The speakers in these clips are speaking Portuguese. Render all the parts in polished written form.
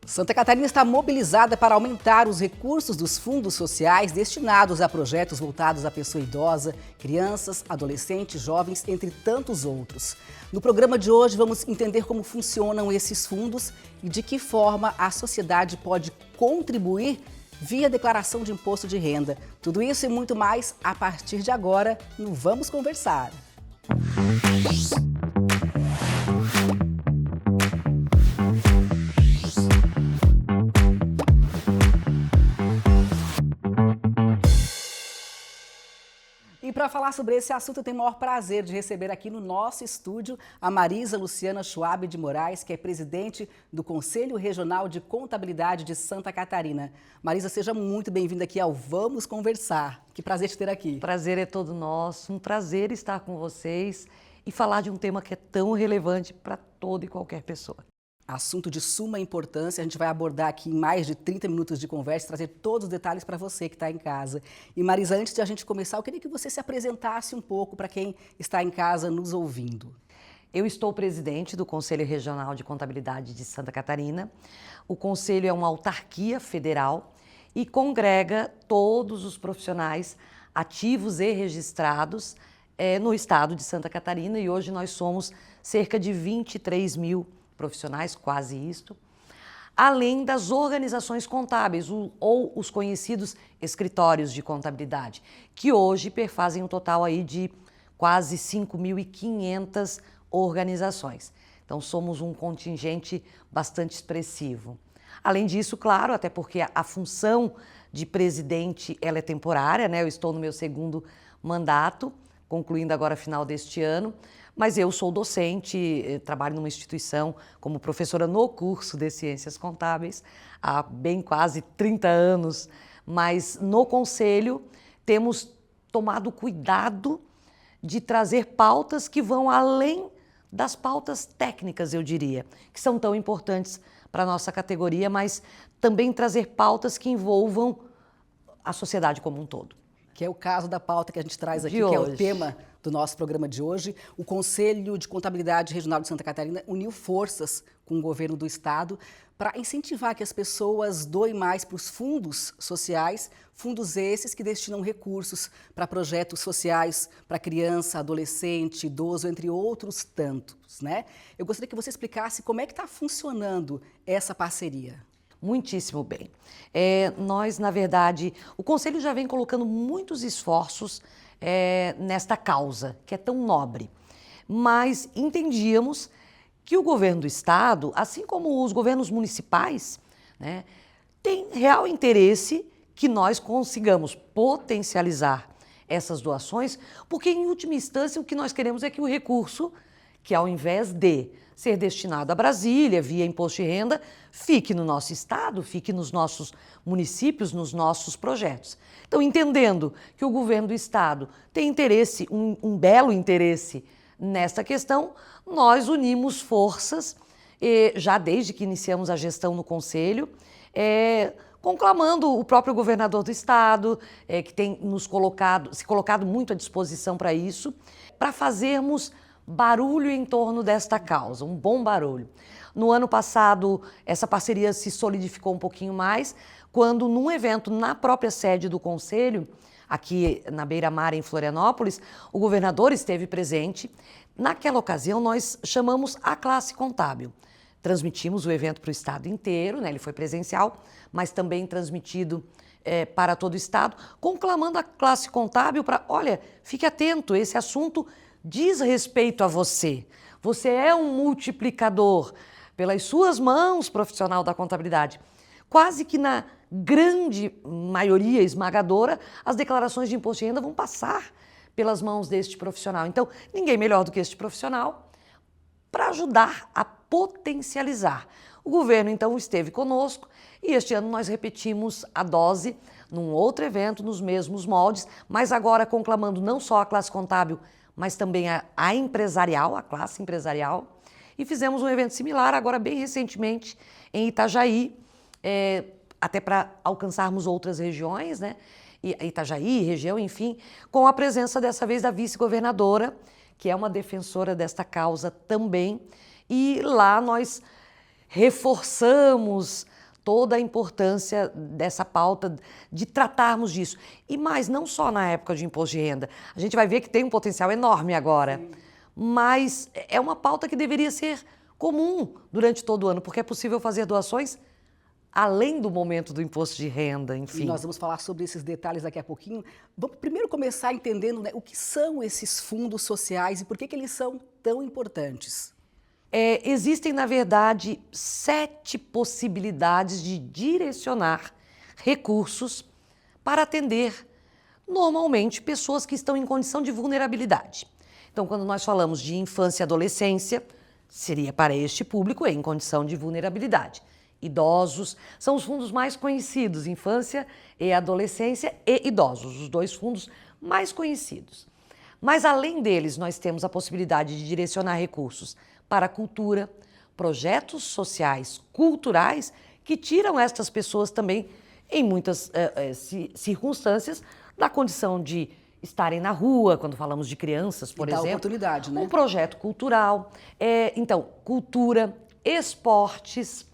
Santa Catarina está mobilizada para aumentar os recursos dos fundos sociais destinados a projetos voltados à pessoa idosa, crianças, adolescentes, jovens, entre tantos outros. No programa de hoje vamos entender como funcionam esses fundos e de que forma a sociedade pode contribuir via declaração de imposto de renda. Tudo isso e muito mais a partir de agora no Vamos Conversar. E para falar sobre esse assunto, eu tenho o maior prazer de receber aqui no nosso estúdio a Marisa Luciana Schwab de Moraes, que é presidente do Conselho Regional de Contabilidade de Santa Catarina. Marisa, seja muito bem-vinda aqui ao Vamos Conversar. Que prazer te ter aqui. O prazer é todo nosso, um prazer estar com vocês e falar de um tema que é tão relevante para toda e qualquer pessoa. Assunto de suma importância, a gente vai abordar aqui em mais de 30 minutos de conversa, trazer todos os detalhes para você que está em casa. E Marisa, antes de a gente começar, eu queria que você se apresentasse um pouco para quem está em casa nos ouvindo. Eu estou presidente do Conselho Regional de Contabilidade de Santa Catarina. O Conselho é uma autarquia federal e congrega todos os profissionais ativos e registrados no estado de Santa Catarina, e hoje nós somos cerca de 23 mil profissionais, quase isto, além das organizações contábeis ou os conhecidos escritórios de contabilidade, que hoje perfazem um total aí de quase 5.500 organizações. Então somos um contingente bastante expressivo. Além disso, claro, até porque a função de presidente ela é temporária, né? Eu estou no meu segundo mandato, concluindo agora final deste ano, mas eu sou docente, trabalho numa instituição como professora no curso de Ciências Contábeis há bem quase 30 anos, mas no Conselho temos tomado cuidado de trazer pautas que vão além das pautas técnicas, eu diria, que são tão importantes para a nossa categoria, mas também trazer pautas que envolvam a sociedade como um todo. Que é o caso da pauta que a gente traz aqui, que é o tema do nosso programa de hoje. O Conselho de Contabilidade Regional de Santa Catarina uniu forças com o governo do estado para incentivar que as pessoas doem mais para os fundos sociais, fundos esses que destinam recursos para projetos sociais para criança, adolescente, idoso, entre outros tantos, né? Eu gostaria que você explicasse como é que está funcionando essa parceria. Muitíssimo bem. Nós, na verdade, o Conselho já vem colocando muitos esforços nesta causa, que é tão nobre. Mas entendíamos que o governo do estado, assim como os governos municipais, né, tem real interesse que nós consigamos potencializar essas doações, porque, em última instância, o que nós queremos é que o recurso, que ao invés de ser destinado a Brasília, via imposto de renda, fique no nosso estado, fique nos nossos municípios, nos nossos projetos. Então, entendendo que o governo do estado tem interesse, um belo interesse nesta questão, nós unimos forças, já desde que iniciamos a gestão no Conselho, conclamando o próprio governador do estado, que tem se colocado muito à disposição para isso, para fazermos barulho em torno desta causa, um bom barulho. No ano passado, essa parceria se solidificou um pouquinho mais, quando num evento na própria sede do Conselho, aqui na Beira-Mar, em Florianópolis, o governador esteve presente. Naquela ocasião, nós chamamos a classe contábil. Transmitimos o evento para o estado inteiro, né? Ele foi presencial, mas também transmitido para todo o estado, conclamando a classe contábil para, olha, fique atento, esse assunto diz respeito a você. Você é um multiplicador pelas suas mãos, profissional da contabilidade. Quase que na grande maioria esmagadora, as declarações de imposto de renda vão passar pelas mãos deste profissional. Então, ninguém melhor do que este profissional para ajudar a potencializar. O governo, então, esteve conosco e este ano nós repetimos a dose num outro evento, nos mesmos moldes, mas agora conclamando não só a classe contábil, mas também a empresarial, a classe empresarial, e fizemos um evento similar agora bem recentemente em Itajaí, até para alcançarmos outras regiões, né? Itajaí, região, enfim, com a presença dessa vez da vice-governadora, que é uma defensora desta causa também, e lá nós reforçamos toda a importância dessa pauta, de tratarmos disso. E mais, não só na época de imposto de renda. A gente vai ver que tem um potencial enorme agora. Sim. Mas é uma pauta que deveria ser comum durante todo o ano, porque é possível fazer doações além do momento do imposto de renda, enfim. E nós vamos falar sobre esses detalhes daqui a pouquinho. Vamos primeiro começar entendendo, né, o que são esses fundos sociais e por que eles são tão importantes. Existem, na verdade, 7 possibilidades de direcionar recursos para atender, normalmente, pessoas que estão em condição de vulnerabilidade. Então, quando nós falamos de infância e adolescência, seria para este público em condição de vulnerabilidade. Idosos são os fundos mais conhecidos, infância e adolescência e idosos, os 2 fundos mais conhecidos. Mas, além deles, nós temos a possibilidade de direcionar recursos para a cultura, projetos sociais, culturais, que tiram estas pessoas também, em muitas circunstâncias, da condição de estarem na rua, quando falamos de crianças, por exemplo. Oportunidade, né? Um projeto cultural. Então, cultura, esportes,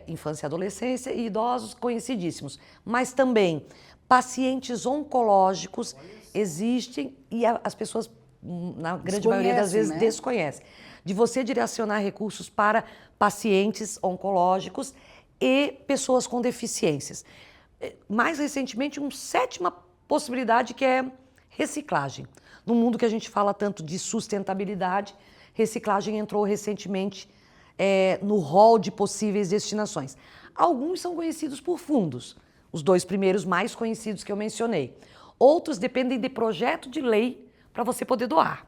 infância e adolescência e idosos conhecidíssimos. Mas também pacientes oncológicos existem e as pessoas, na grande maioria das vezes, né, desconhecem. De você direcionar recursos para pacientes oncológicos e pessoas com deficiências. Mais recentemente, uma 7ª possibilidade, que é reciclagem. No mundo que a gente fala tanto de sustentabilidade, reciclagem entrou recentemente no rol de possíveis destinações. Alguns são conhecidos por fundos, os 2 primeiros mais conhecidos que eu mencionei. Outros dependem de projeto de lei para você poder doar.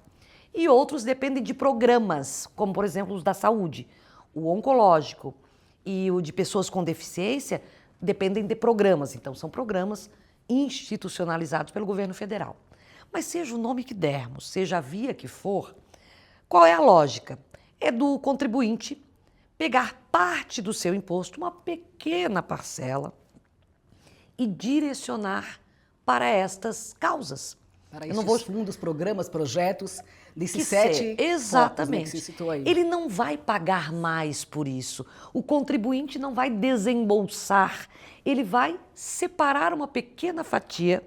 E outros dependem de programas, como, por exemplo, os da saúde. O oncológico e o de pessoas com deficiência dependem de programas. Então, são programas institucionalizados pelo governo federal. Mas seja o nome que dermos, seja a via que for, qual é a lógica? É do contribuinte pegar parte do seu imposto, uma pequena parcela, e direcionar para estas causas. Para esses fundos, programas, projetos, desses 7 exatamente. Focos, né, que você citou aí. Ele não vai pagar mais por isso. O contribuinte não vai desembolsar. Ele vai separar uma pequena fatia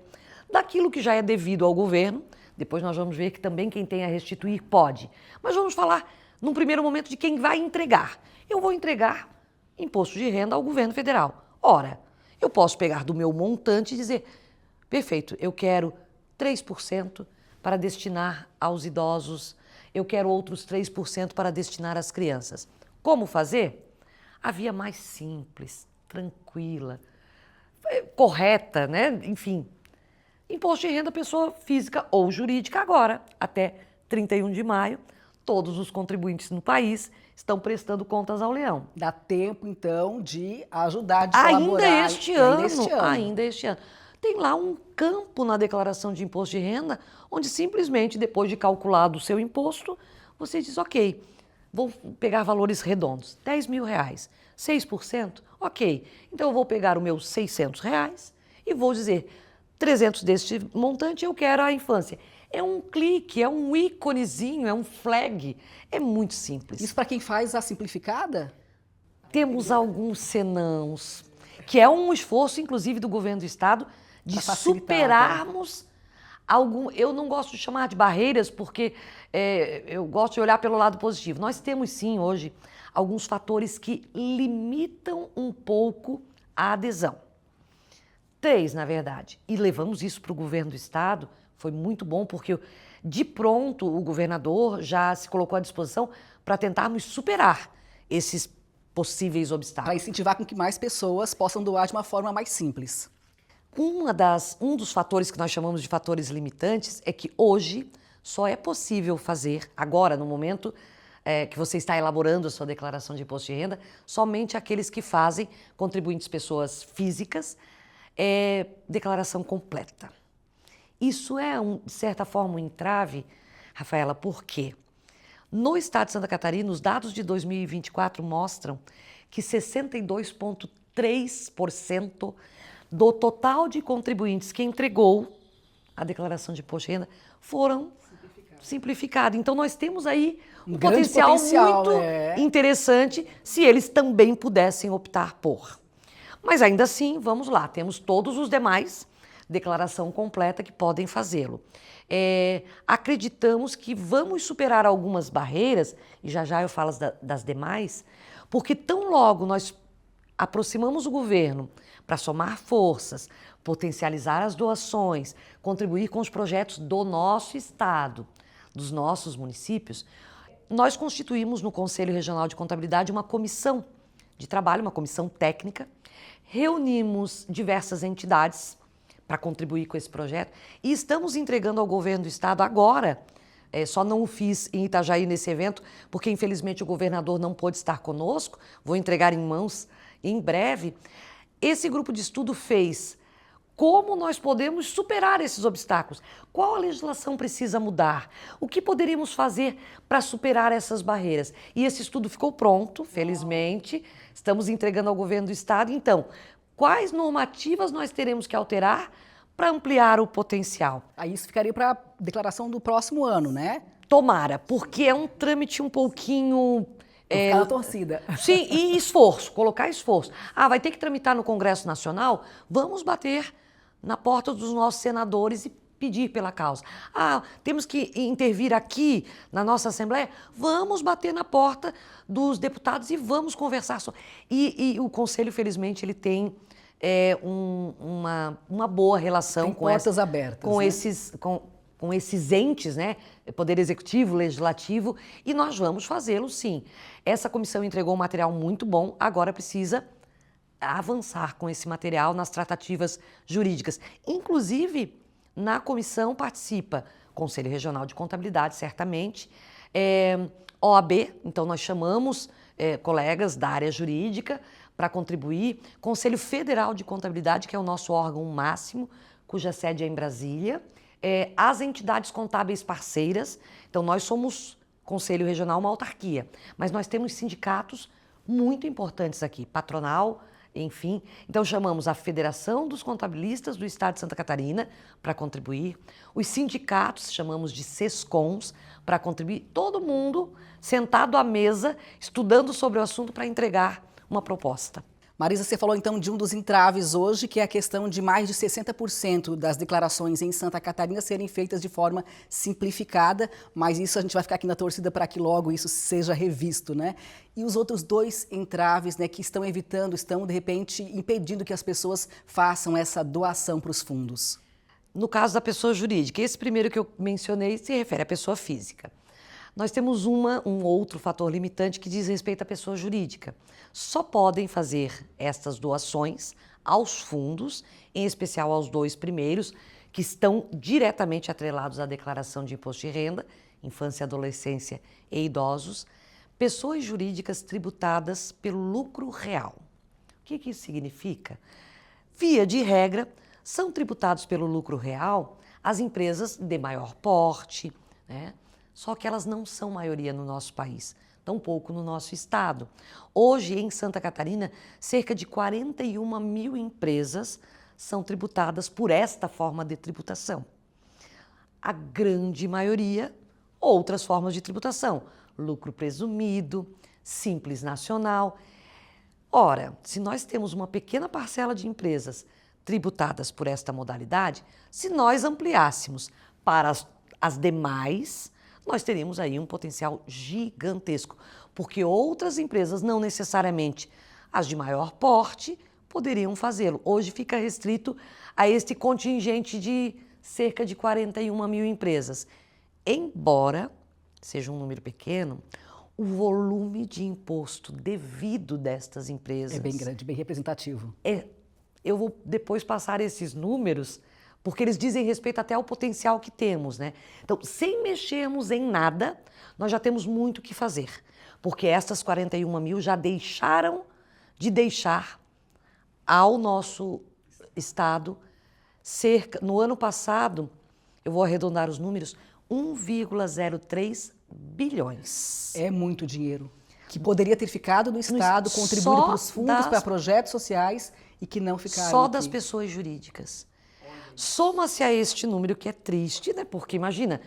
daquilo que já é devido ao governo. Depois nós vamos ver que também quem tem a restituir pode. Mas vamos falar, num primeiro momento, de quem vai entregar. Eu vou entregar imposto de renda ao governo federal. Ora, eu posso pegar do meu montante e dizer, perfeito, eu quero 3% para destinar aos idosos, eu quero outros 3% para destinar às crianças. Como fazer? A via mais simples, tranquila, correta, né? Enfim, imposto de renda pessoa física ou jurídica agora, até 31 de maio, todos os contribuintes no país estão prestando contas ao leão. Dá tempo, então, de ajudar, de colaborar. Ainda este ano. Tem lá um campo na declaração de imposto de renda, onde simplesmente, depois de calculado o seu imposto, você diz, ok, vou pegar valores redondos, R$10.000, 6%, ok. Então eu vou pegar os meus R$600 e vou dizer, 300 deste montante eu quero a infância. É um clique, é um íconezinho, é um flag, é muito simples. Isso para quem faz a simplificada? Temos alguns senãos, que é um esforço, inclusive, do governo do estado, de superarmos algum... Eu não gosto de chamar de barreiras, porque eu gosto de olhar pelo lado positivo. Nós temos, sim, hoje, alguns fatores que limitam um pouco a adesão. 3, na verdade. E levamos isso para o governo do estado, foi muito bom, porque de pronto o governador já se colocou à disposição para tentarmos superar esses possíveis obstáculos. Para incentivar com que mais pessoas possam doar de uma forma mais simples. Um dos fatores que nós chamamos de fatores limitantes é que hoje só é possível fazer, agora, no momento que você está elaborando a sua declaração de imposto de renda, somente aqueles que fazem, contribuintes pessoas físicas, declaração completa. Isso é, de certa forma, um entrave, Rafaela, por quê? No estado de Santa Catarina, os dados de 2024 mostram que 62,3% do total de contribuintes que entregou a declaração de imposto de renda foram simplificada. Então, nós temos aí um grande potencial muito é. interessante se eles também pudessem optar por. Mas ainda assim, vamos lá, temos todos os demais, declaração completa, que podem fazê-lo. Acreditamos que vamos superar algumas barreiras, e já já eu falo das demais, porque tão logo nós aproximamos o governo para somar forças, potencializar as doações, contribuir com os projetos do nosso estado, dos nossos municípios, nós constituímos no Conselho Regional de Contabilidade uma comissão de trabalho, uma comissão técnica, reunimos diversas entidades para contribuir com esse projeto e estamos entregando ao governo do estado agora, só não o fiz em Itajaí nesse evento, porque infelizmente o governador não pôde estar conosco, vou entregar em mãos em breve. Esse grupo de estudo fez como nós podemos superar esses obstáculos, qual a legislação precisa mudar, o que poderíamos fazer para superar essas barreiras. E esse estudo ficou pronto, felizmente, estamos entregando ao governo do estado. Então, quais normativas nós teremos que alterar para ampliar o potencial? Aí isso ficaria para a declaração do próximo ano, né? Tomara, porque é um trâmite um pouquinho... Ficar na torcida. Sim, e esforço, colocar esforço. Vai ter que tramitar no Congresso Nacional? Vamos bater na porta dos nossos senadores e pedir pela causa. Temos que intervir aqui na nossa Assembleia? Vamos bater na porta dos deputados e vamos conversar. E o Conselho, felizmente, ele tem uma boa relação tem com portas abertas, com né? com esses entes, né? Poder Executivo, Legislativo, e nós vamos fazê-lo sim. Essa comissão entregou um material muito bom, agora precisa avançar com esse material nas tratativas jurídicas. Inclusive, na comissão participa Conselho Regional de Contabilidade, certamente, OAB, então nós chamamos colegas da área jurídica para contribuir, Conselho Federal de Contabilidade, que é o nosso órgão máximo, cuja sede é em Brasília, as entidades contábeis parceiras, então nós somos Conselho Regional, uma autarquia, mas nós temos sindicatos muito importantes aqui, patronal, enfim. Então chamamos a Federação dos Contabilistas do Estado de Santa Catarina para contribuir, os sindicatos, chamamos de SESCONs, para contribuir, todo mundo sentado à mesa, estudando sobre o assunto para entregar uma proposta. Marisa, você falou então de um dos entraves hoje, que é a questão de mais de 60% das declarações em Santa Catarina serem feitas de forma simplificada, mas isso a gente vai ficar aqui na torcida para que logo isso seja revisto, né? E os outros dois entraves, né, que estão estão de repente impedindo que as pessoas façam essa doação para os fundos? No caso da pessoa jurídica, esse primeiro que eu mencionei se refere à pessoa física. Nós temos um outro fator limitante que diz respeito à pessoa jurídica. Só podem fazer estas doações aos fundos, em especial aos dois primeiros, que estão diretamente atrelados à declaração de imposto de renda, infância, adolescência e idosos, pessoas jurídicas tributadas pelo lucro real. O que isso significa? Via de regra, são tributados pelo lucro real as empresas de maior porte, né? Só que elas não são maioria no nosso país, tampouco no nosso estado. Hoje, em Santa Catarina, cerca de 41 mil empresas são tributadas por esta forma de tributação. A grande maioria, outras formas de tributação, lucro presumido, simples nacional. Ora, se nós temos uma pequena parcela de empresas tributadas por esta modalidade, se nós ampliássemos para as demais, nós teríamos aí um potencial gigantesco, porque outras empresas, não necessariamente as de maior porte, poderiam fazê-lo. Hoje fica restrito a este contingente de cerca de 41 mil empresas. Embora seja um número pequeno, o volume de imposto devido destas empresas... É bem grande, bem representativo. Eu vou depois passar esses números, porque eles dizem respeito até ao potencial que temos, né? Então, sem mexermos em nada, nós já temos muito o que fazer, porque essas 41 mil já deixaram de deixar ao nosso estado no ano passado, eu vou arredondar os números, 1,03 bilhões. É muito dinheiro, que poderia ter ficado no estado, contribuído para os fundos, para projetos sociais e que não ficaram só aqui. Das pessoas jurídicas. Soma-se a este número, que é triste, né? Porque imagina,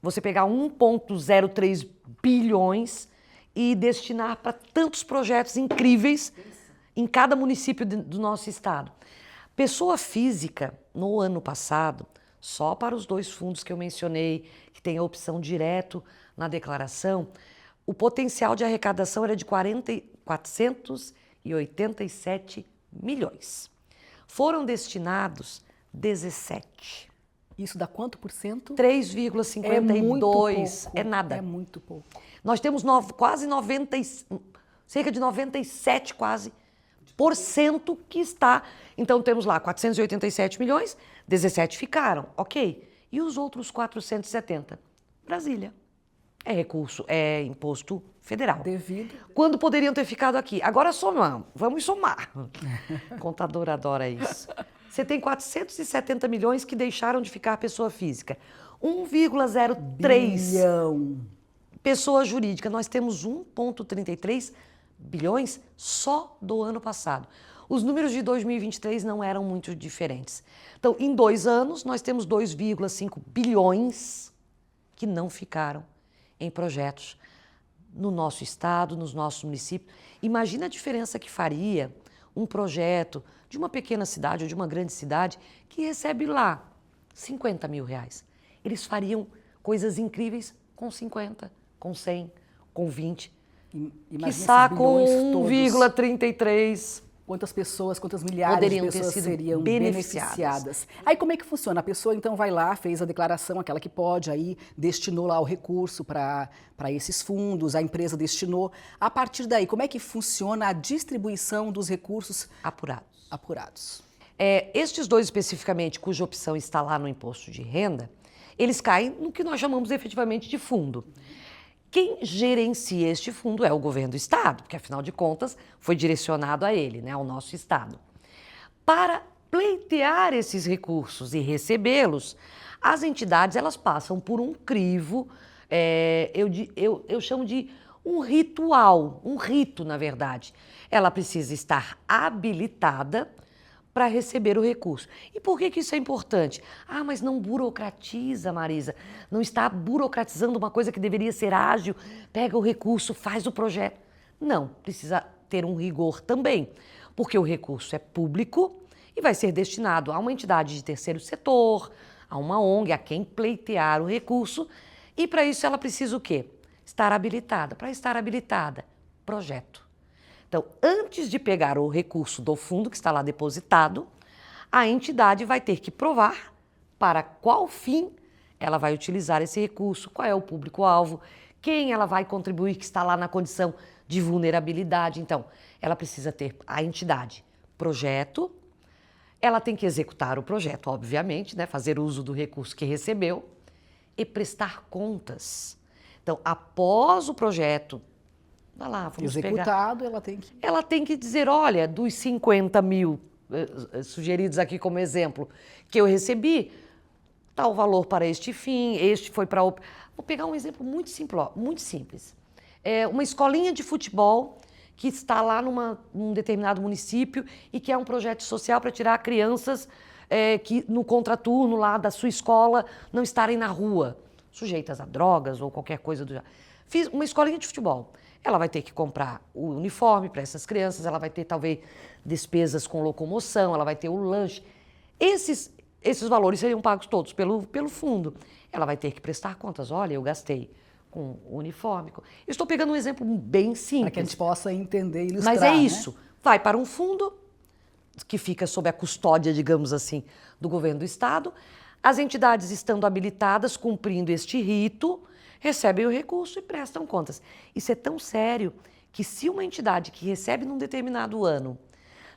você pegar 1,03 bilhões e destinar para tantos projetos incríveis em cada município do nosso estado. Pessoa física, no ano passado, só para os 2 fundos que eu mencionei, que tem a opção direto na declaração, o potencial de arrecadação era de 487 milhões. Foram destinados 17. Isso dá quanto por cento? 3,52. É nada. É muito pouco. Nós temos quase 90, cerca de 97 quase por cento que está. Então temos lá 487 milhões, 17 ficaram, ok. E os outros 470? Brasília. É recurso, é imposto federal. Devido. Quando poderiam ter ficado aqui? Agora somamos, vamos somar. Contador adora isso. Você tem 470 milhões que deixaram de ficar pessoa física. 1,03 bilhão. Pessoa jurídica. Nós temos 1,33 bilhões só do ano passado. Os números de 2023 não eram muito diferentes. Então, em 2 anos, nós temos 2,5 bilhões que não ficaram em projetos no nosso estado, nos nossos municípios. Imagina a diferença que faria um projeto de uma pequena cidade ou de uma grande cidade que recebe lá 50 mil reais. Eles fariam coisas incríveis com 50, com 100, com 20. Quiçá com 1,33. Quantas pessoas, quantas milhares poderiam de pessoas ter sido seriam beneficiadas. Aí como é que funciona? A pessoa então vai lá, fez a declaração, aquela que pode, aí destinou lá o recurso para esses fundos, a empresa destinou. A partir daí, como é que funciona a distribuição dos recursos apurados? Estes 2 especificamente, cuja opção está lá no imposto de renda, eles caem no que nós chamamos efetivamente de fundo. Quem gerencia este fundo é o governo do estado, porque afinal de contas foi direcionado a ele, né, ao nosso estado. Para pleitear esses recursos e recebê-los, as entidades elas passam por um crivo, eu chamo de um ritual, um rito na verdade. Ela precisa estar habilitada para receber o recurso. E por que isso é importante? Ah, mas não burocratiza, Marisa. Não está burocratizando uma coisa que deveria ser ágil. Pega o recurso, faz o projeto. Não, precisa ter um rigor também, porque o recurso é público e vai ser destinado a uma entidade de terceiro setor, a uma ONG, a quem pleitear o recurso. E para isso ela precisa o quê? Estar habilitada. Para estar habilitada, projeto. Então, antes de pegar o recurso do fundo que está lá depositado, a entidade vai ter que provar para qual fim ela vai utilizar esse recurso, qual é o público-alvo, quem ela vai contribuir que está lá na condição de vulnerabilidade. Então, ela precisa ter a entidade projeto, ela tem que executar o projeto, obviamente, né, fazer uso do recurso que recebeu e prestar contas. Então, após o projeto vai lá, vamos executado, pegar. Ela tem que dizer, olha, dos 50 mil sugeridos aqui como exemplo que eu recebi, tal valor para este fim, este foi para... Vou pegar um exemplo muito simples. Uma escolinha de futebol que está lá num determinado município e que é um projeto social para tirar crianças que no contraturno lá da sua escola não estarem na rua, sujeitas a drogas ou qualquer coisa do gênero. Fiz uma escolinha de futebol. Ela vai ter que comprar o uniforme para essas crianças, ela vai ter, talvez, despesas com locomoção, ela vai ter o lanche. Esses valores seriam pagos todos pelo fundo. Ela vai ter que prestar contas. Olha, eu gastei com o uniforme. Eu estou pegando um exemplo bem simples. Para que a gente possa entender e ilustrar. Mas é isso. Né? Vai para um fundo que fica sob a custódia, digamos assim, do governo do estado. As entidades estando habilitadas, cumprindo este rito, recebem o recurso e prestam contas. Isso é tão sério que se uma entidade que recebe num determinado ano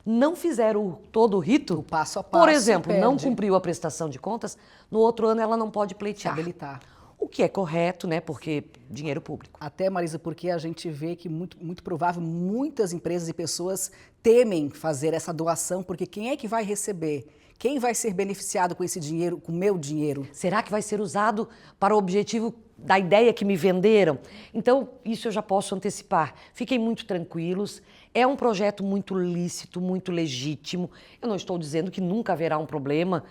não fizer todo o rito, o passo a passo, por exemplo, não cumpriu a prestação de contas, no outro ano ela não pode pleitear. Se habilitar. O que é correto, né? Porque dinheiro público. Até, Marisa, porque a gente vê que muito provável muitas empresas e pessoas temem fazer essa doação, porque quem é que vai receber? Quem vai ser beneficiado com esse dinheiro, com o meu dinheiro? Será que vai ser usado para o objetivo da ideia que me venderam? Então, isso eu já posso antecipar. Fiquem muito tranquilos. É um projeto muito lícito, muito legítimo. Eu não estou dizendo que nunca haverá um problema,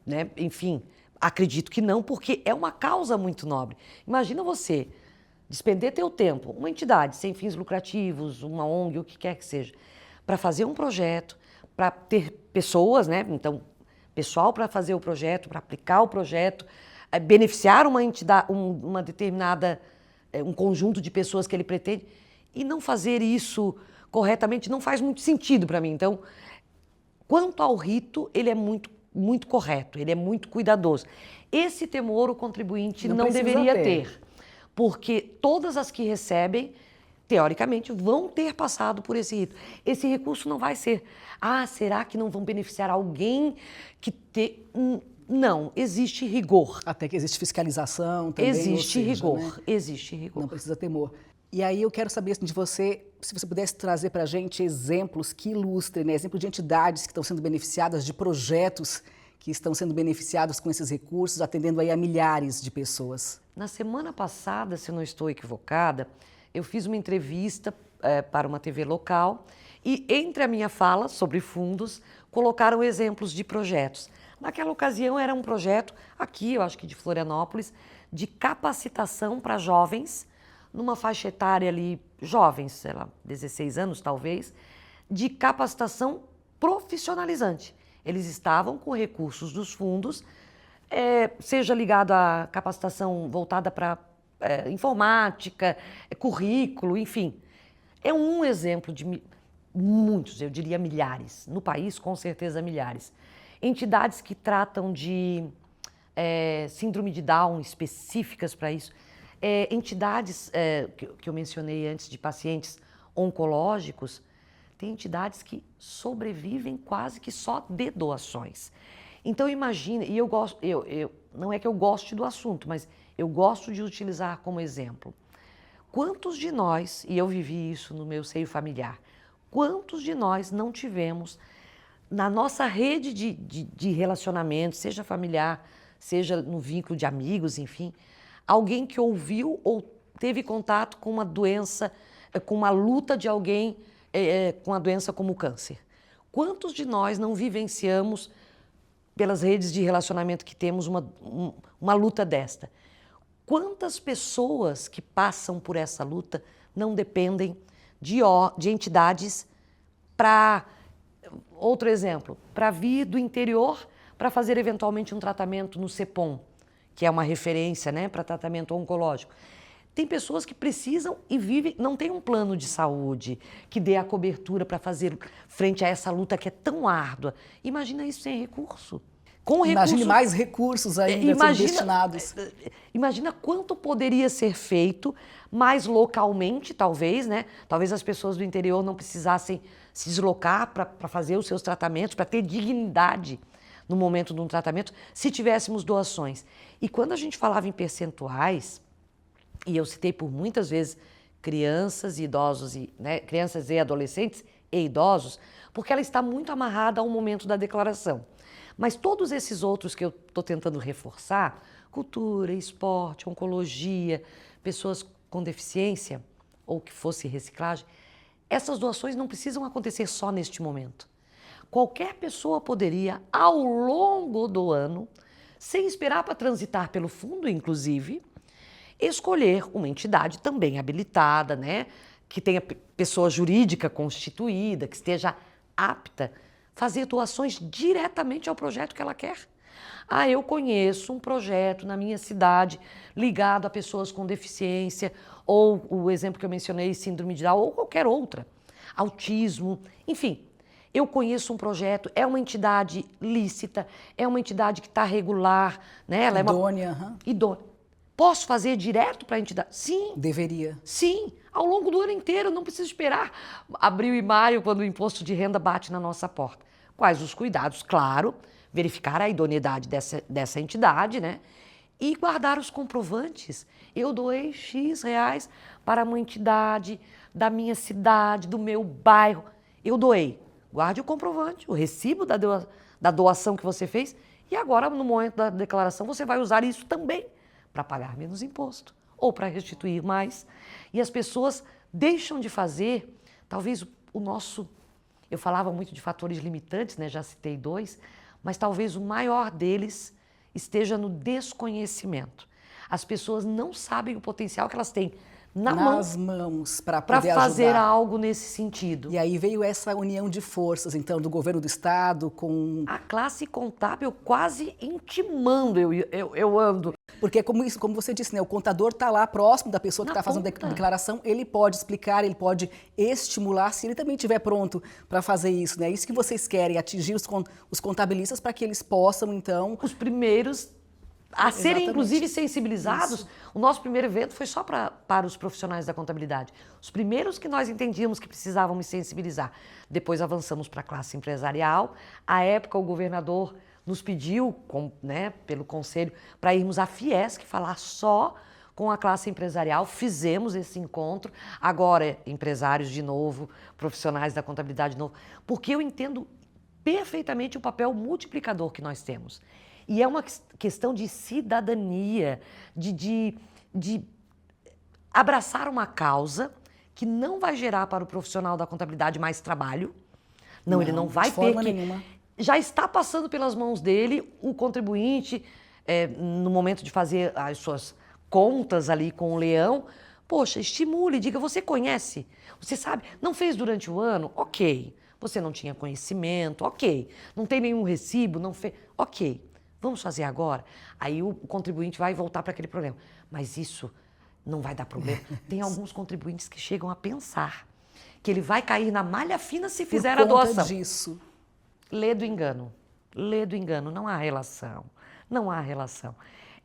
né? Enfim, Acredito que não, porque é uma causa muito nobre. Imagina você despender teu tempo, uma entidade sem fins lucrativos, uma ONG, o que quer que seja, para fazer um projeto, para ter pessoas, né? Então, pessoal para fazer o projeto, para aplicar o projeto, beneficiar uma entidade, uma determinada, um conjunto de pessoas que ele pretende, e não fazer isso corretamente não faz muito sentido para mim. Então, quanto ao rito, ele é muito correto, ele é muito cuidadoso. Esse temor o contribuinte não deveria ter, porque todas as que recebem, teoricamente, vão ter passado por esse rito. Esse recurso não vai ser, será que não vão beneficiar alguém que tem... Não, existe rigor. Até que existe fiscalização também. Existe rigor, né? existe rigor. Não precisa temor. E aí eu quero saber assim, de você, se você pudesse trazer para a gente exemplos que ilustrem, né? Exemplos de entidades que estão sendo beneficiadas, de projetos que estão sendo beneficiados com esses recursos, atendendo aí a milhares de pessoas. Na semana passada, se eu não estou equivocada, eu fiz uma entrevista para uma TV local e, entre a minha fala sobre fundos, colocaram exemplos de projetos. Naquela ocasião era um projeto, aqui, eu acho que de Florianópolis, de capacitação para jovens, numa faixa etária ali, jovens, sei lá, 16 anos talvez, de capacitação profissionalizante. Eles estavam com recursos dos fundos, seja ligado à capacitação voltada para informática, currículo, enfim. É um exemplo de muitos, eu diria milhares, no país com certeza milhares. Entidades que tratam de síndrome de Down específicas para isso, entidades que eu mencionei antes de pacientes oncológicos, tem entidades que sobrevivem quase que só de doações. Então imagina, e eu gosto, não é que eu goste do assunto, mas eu gosto de utilizar como exemplo. Quantos de nós, e eu vivi isso no meu seio familiar, quantos de nós não tivemos na nossa rede de relacionamento, seja familiar, seja no vínculo de amigos, enfim, alguém que ouviu ou teve contato com uma doença, com uma luta de alguém com a doença como o câncer? Quantos de nós não vivenciamos, pelas redes de relacionamento que temos, uma luta desta? Quantas pessoas que passam por essa luta não dependem de entidades para... Outro exemplo, para vir do interior para fazer eventualmente um tratamento no CEPOM, que é uma referência, né, para tratamento oncológico. Tem pessoas que precisam e vivem, não tem um plano de saúde que dê a cobertura para fazer frente a essa luta que é tão árdua. Imagina isso sem recurso. Imagine mais recursos ainda sendo destinados. Imagina quanto poderia ser feito mais localmente, talvez, né? Talvez as pessoas do interior não precisassem se deslocar para fazer os seus tratamentos, para ter dignidade no momento de um tratamento, se tivéssemos doações. E quando a gente falava em percentuais, e eu citei por muitas vezes crianças e idosos, né, crianças e adolescentes e idosos, porque ela está muito amarrada ao momento da declaração. Mas todos esses outros que eu estou tentando reforçar, cultura, esporte, oncologia, pessoas com deficiência, ou que fosse reciclagem, essas doações não precisam acontecer só neste momento. Qualquer pessoa poderia, ao longo do ano, sem esperar para transitar pelo fundo, inclusive, escolher uma entidade também habilitada, né, que tenha pessoa jurídica constituída, que esteja apta, fazer doações diretamente ao projeto que ela quer. Eu conheço um projeto na minha cidade ligado a pessoas com deficiência, ou o exemplo que eu mencionei, síndrome de Down, ou qualquer outra, autismo, enfim. Eu conheço um projeto, é uma entidade lícita, é uma entidade que está regular, né? Ela idônea. Idônea. Posso fazer direto para a entidade? Sim. Deveria. Sim, ao longo do ano inteiro, não preciso esperar abril e maio, quando o imposto de renda bate na nossa porta. Quais os cuidados? Claro, verificar a idoneidade dessa entidade, né? E guardar os comprovantes. Eu doei X reais para uma entidade da minha cidade, do meu bairro. Eu doei. Guarde o comprovante, o recibo da doação que você fez. E agora, no momento da declaração, você vai usar isso também para pagar menos imposto ou para restituir mais. E as pessoas deixam de fazer, talvez o nosso... Eu falava muito de fatores limitantes, né? Já citei 2, mas talvez o maior deles esteja no desconhecimento. As pessoas não sabem o potencial que elas têm nas mãos para poder fazer ajudar. algo nesse sentido. E aí veio essa união de forças, então, do governo do estado com... A classe contábil quase intimando eu ando. Porque, como você disse, né, o contador está lá próximo da pessoa que está fazendo a declaração, ele pode explicar, ele pode estimular, se ele também estiver pronto para fazer isso. Né? É isso que vocês querem, atingir os contabilistas para que eles possam, então... Os primeiros a serem, inclusive, sensibilizados. Isso. O nosso primeiro evento foi só para os profissionais da contabilidade. Os primeiros que nós entendíamos que precisavam me sensibilizar. Depois avançamos para a classe empresarial. À época, o governador nos pediu, pelo conselho, para irmos à Fiesc falar só com a classe empresarial. Fizemos esse encontro. Agora, empresários de novo, profissionais da contabilidade de novo, porque eu entendo perfeitamente o papel multiplicador que nós temos. E é uma questão de cidadania, de abraçar uma causa que não vai gerar para o profissional da contabilidade mais trabalho. Não, ele não vai ter que... nenhuma. Já está passando pelas mãos dele, o contribuinte, no momento de fazer as suas contas ali com o leão. Poxa, estimule, diga, você conhece? Você sabe? Não fez durante o ano? Ok. Você não tinha conhecimento? Ok. Não tem nenhum recibo? Não fez? Ok. Vamos fazer agora? Aí o contribuinte vai voltar para aquele problema. Mas isso não vai dar problema. Tem alguns contribuintes que chegam a pensar que ele vai cair na malha fina se fizer a doação. Disso. Lê do engano. Lê do engano. Não há relação. Não há relação.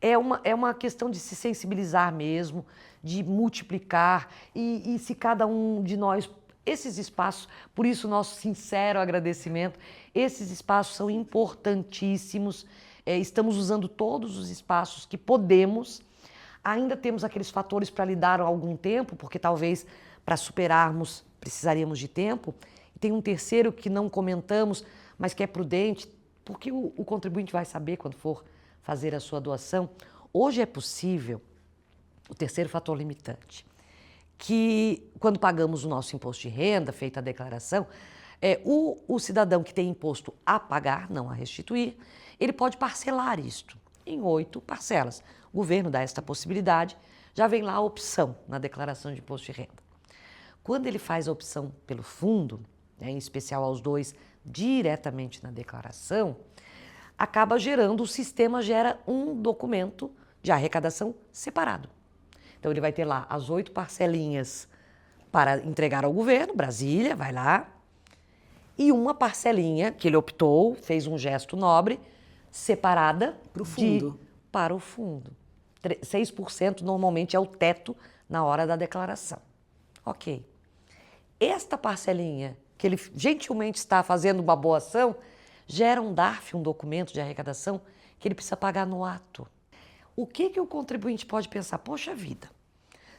É uma questão de se sensibilizar mesmo, de multiplicar. E se cada um de nós... Esses espaços, por isso o nosso sincero agradecimento, esses espaços são importantíssimos. Estamos usando todos os espaços que podemos. Ainda temos aqueles fatores para lidar há algum tempo, porque talvez para superarmos precisaríamos de tempo. E tem um terceiro que não comentamos, mas que é prudente, porque o contribuinte vai saber quando for fazer a sua doação. Hoje é possível, o terceiro fator limitante, que quando pagamos o nosso imposto de renda, feita a declaração, o cidadão que tem imposto a pagar, não a restituir, ele pode parcelar isto em 8 parcelas. O governo dá esta possibilidade, já vem lá a opção na declaração de imposto de renda. Quando ele faz a opção pelo fundo, em especial aos 2 diretamente na declaração, acaba gerando, o sistema gera um documento de arrecadação separado. Então ele vai ter lá as 8 parcelinhas para entregar ao governo, Brasília, vai lá, e uma parcelinha que ele optou, fez um gesto nobre, separada para o fundo. 6% normalmente é o teto na hora da declaração. Ok. Esta parcelinha, que ele gentilmente está fazendo uma boa ação, gera um DARF, um documento de arrecadação, que ele precisa pagar no ato. O que o contribuinte pode pensar? Poxa vida,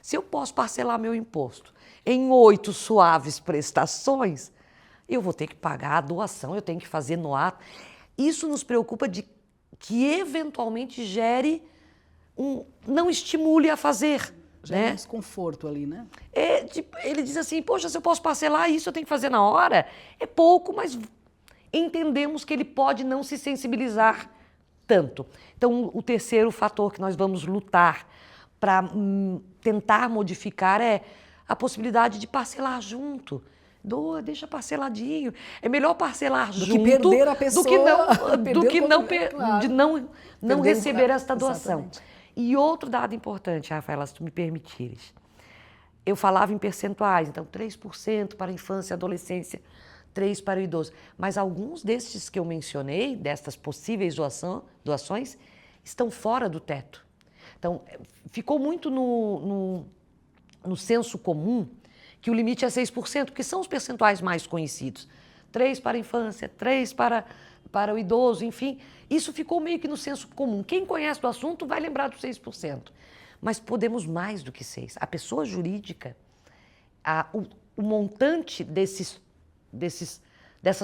se eu posso parcelar meu imposto em 8 suaves prestações, eu vou ter que pagar a doação, eu tenho que fazer no ato. Isso nos preocupa de que eventualmente gere não estimule a fazer. Gera um desconforto ali, né? Ele diz assim, poxa, se eu posso parcelar isso, eu tenho que fazer na hora. É pouco, mas entendemos que ele pode não se sensibilizar tanto. Então, o terceiro fator que nós vamos lutar para tentar modificar é a possibilidade de parcelar junto. Deixa parceladinho. É melhor parcelar junto que perder a pessoa, do que não receber esta doação. Exatamente. E outro dado importante, Rafaela, se tu me permitires. Eu falava em percentuais, então 3% para a infância e adolescência, 3% para o idoso. Mas alguns destes que eu mencionei, destas possíveis doações, estão fora do teto. Então, ficou muito no senso comum que o limite é 6%, porque são os percentuais mais conhecidos. 3% para a infância, 3% para o idoso, enfim. Isso ficou meio que no senso comum. Quem conhece do assunto vai lembrar dos 6%. Mas podemos mais do que 6%. A pessoa jurídica, o montante dessas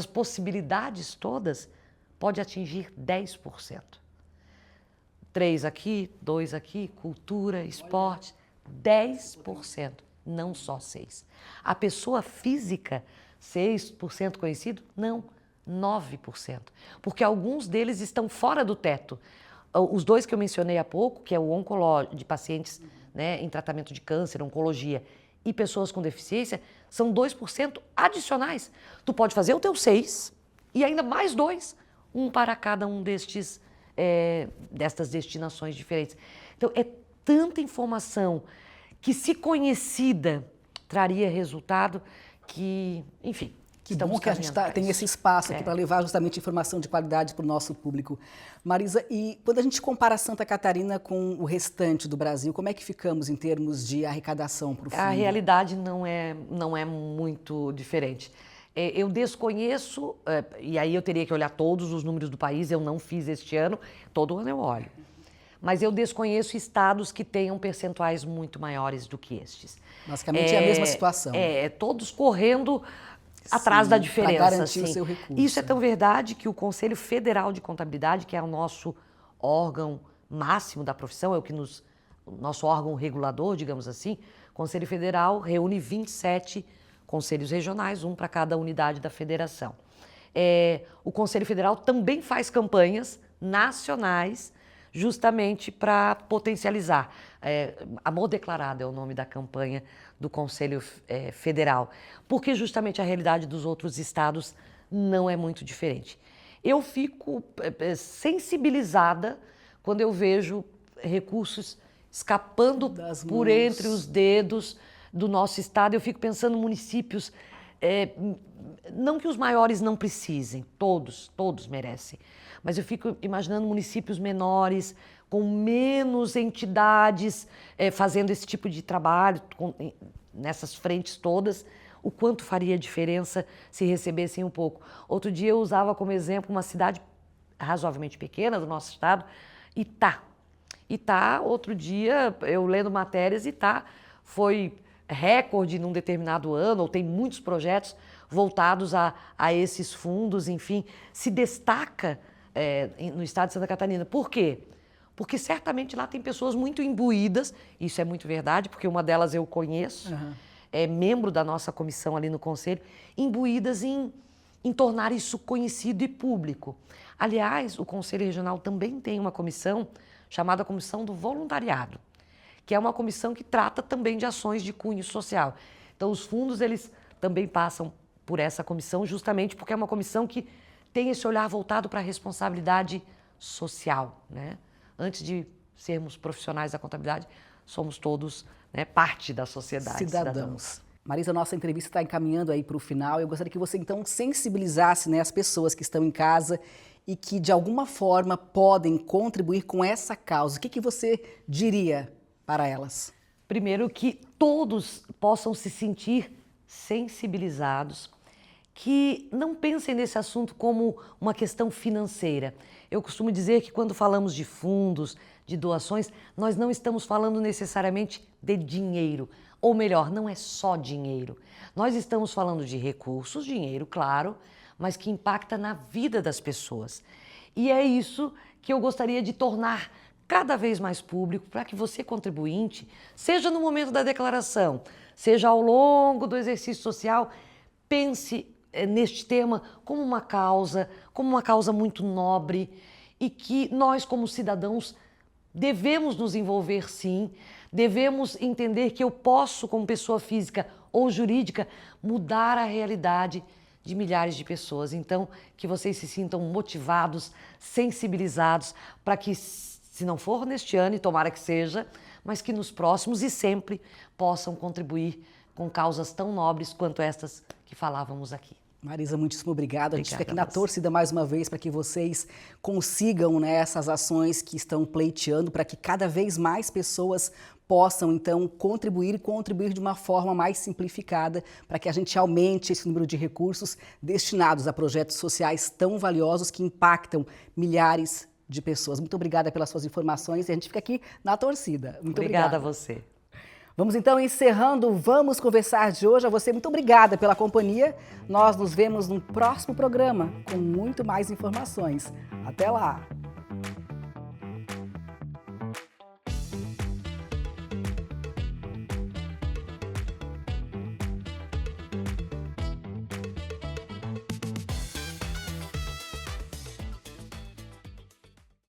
possibilidades todas pode atingir 10%. 3 aqui, 2 aqui, cultura, esporte, 10%, não só 6%. A pessoa física, 6% conhecido? Não, 9%. Porque alguns deles estão fora do teto. os dois que eu mencionei há pouco, que é o oncológico, de pacientes, né, em tratamento de câncer, oncologia, e pessoas com deficiência, são 2% adicionais. Tu pode fazer o teu 6 e ainda mais 2, um para cada um destas destinações diferentes. Então, é tanta informação que, se conhecida, traria resultado que, enfim... Que bom que a gente tem esse espaço aqui para levar justamente informação de qualidade para o nosso público. Marisa, e quando a gente compara Santa Catarina com o restante do Brasil, como é que ficamos em termos de arrecadação para o fundo? A realidade não é muito diferente. Eu desconheço, e aí eu teria que olhar todos os números do país, eu não fiz este ano, todo ano eu olho. Mas eu desconheço estados que tenham percentuais muito maiores do que estes. Basicamente é a mesma situação. Todos correndo atrás da diferença. Para garantir o seu recurso. Isso é tão verdade que o Conselho Federal de Contabilidade, que é o nosso órgão máximo da profissão, é o nosso órgão regulador, digamos assim, o Conselho Federal reúne 27 conselhos regionais, um para cada unidade da federação. O Conselho Federal também faz campanhas nacionais justamente para potencializar. Amor Declarado é o nome da campanha do Conselho Federal, porque justamente a realidade dos outros estados não é muito diferente. Eu fico sensibilizada quando eu vejo recursos escapando por entre os dedos do nosso estado. Eu fico pensando em municípios, não que os maiores não precisem, todos merecem, mas eu fico imaginando municípios menores, com menos entidades fazendo esse tipo de trabalho, nessas frentes todas, o quanto faria diferença se recebessem um pouco. Outro dia eu usava como exemplo uma cidade razoavelmente pequena do nosso estado, Itá. Itá, outro dia, eu lendo matérias, Itá foi recorde num determinado ano, ou tem muitos projetos voltados a esses fundos, enfim, se destaca no estado de Santa Catarina. Por quê? Porque certamente lá tem pessoas muito imbuídas, isso é muito verdade, porque uma delas eu conheço, é membro da nossa comissão ali no Conselho, imbuídas em tornar isso conhecido e público. Aliás, o Conselho Regional também tem uma comissão chamada Comissão do Voluntariado, que é uma comissão que trata também de ações de cunho social. Então, os fundos, eles também passam por essa comissão, justamente porque é uma comissão que tem esse olhar voltado para a responsabilidade social, né? Antes de sermos profissionais da contabilidade, somos todos, né, parte da sociedade. Cidadãos. Marisa, nossa entrevista está encaminhando aí para o final. Eu gostaria que você, então, sensibilizasse, né, as pessoas que estão em casa e que, de alguma forma, podem contribuir com essa causa. O que você diria para elas? Primeiro, que todos possam se sentir sensibilizados, que não pensem nesse assunto como uma questão financeira. Eu costumo dizer que quando falamos de fundos, de doações, nós não estamos falando necessariamente de dinheiro, ou melhor, não é só dinheiro. Nós estamos falando de recursos, dinheiro, claro, mas que impacta na vida das pessoas. E é isso que eu gostaria de tornar cada vez mais público, para que você, contribuinte, seja no momento da declaração, seja ao longo do exercício social, pense neste tema como uma causa muito nobre, e que nós, como cidadãos, devemos nos envolver, sim, devemos entender que eu posso, como pessoa física ou jurídica, mudar a realidade de milhares de pessoas. Então, que vocês se sintam motivados, sensibilizados, para que, se não for neste ano, e tomara que seja, mas que nos próximos e sempre possam contribuir com causas tão nobres quanto estas que falávamos aqui. Marisa, muitíssimo obrigado. A gente fica aqui na torcida mais uma vez para que vocês consigam, né, essas ações que estão pleiteando, para que cada vez mais pessoas possam, então, contribuir de uma forma mais simplificada, para que a gente aumente esse número de recursos destinados a projetos sociais tão valiosos que impactam milhares de pessoas. Muito obrigada pelas suas informações e a gente fica aqui na torcida. Muito obrigada a você. Vamos então encerrando o Vamos Conversar de hoje. A você, muito obrigada pela companhia. Nós nos vemos no próximo programa com muito mais informações. Até lá!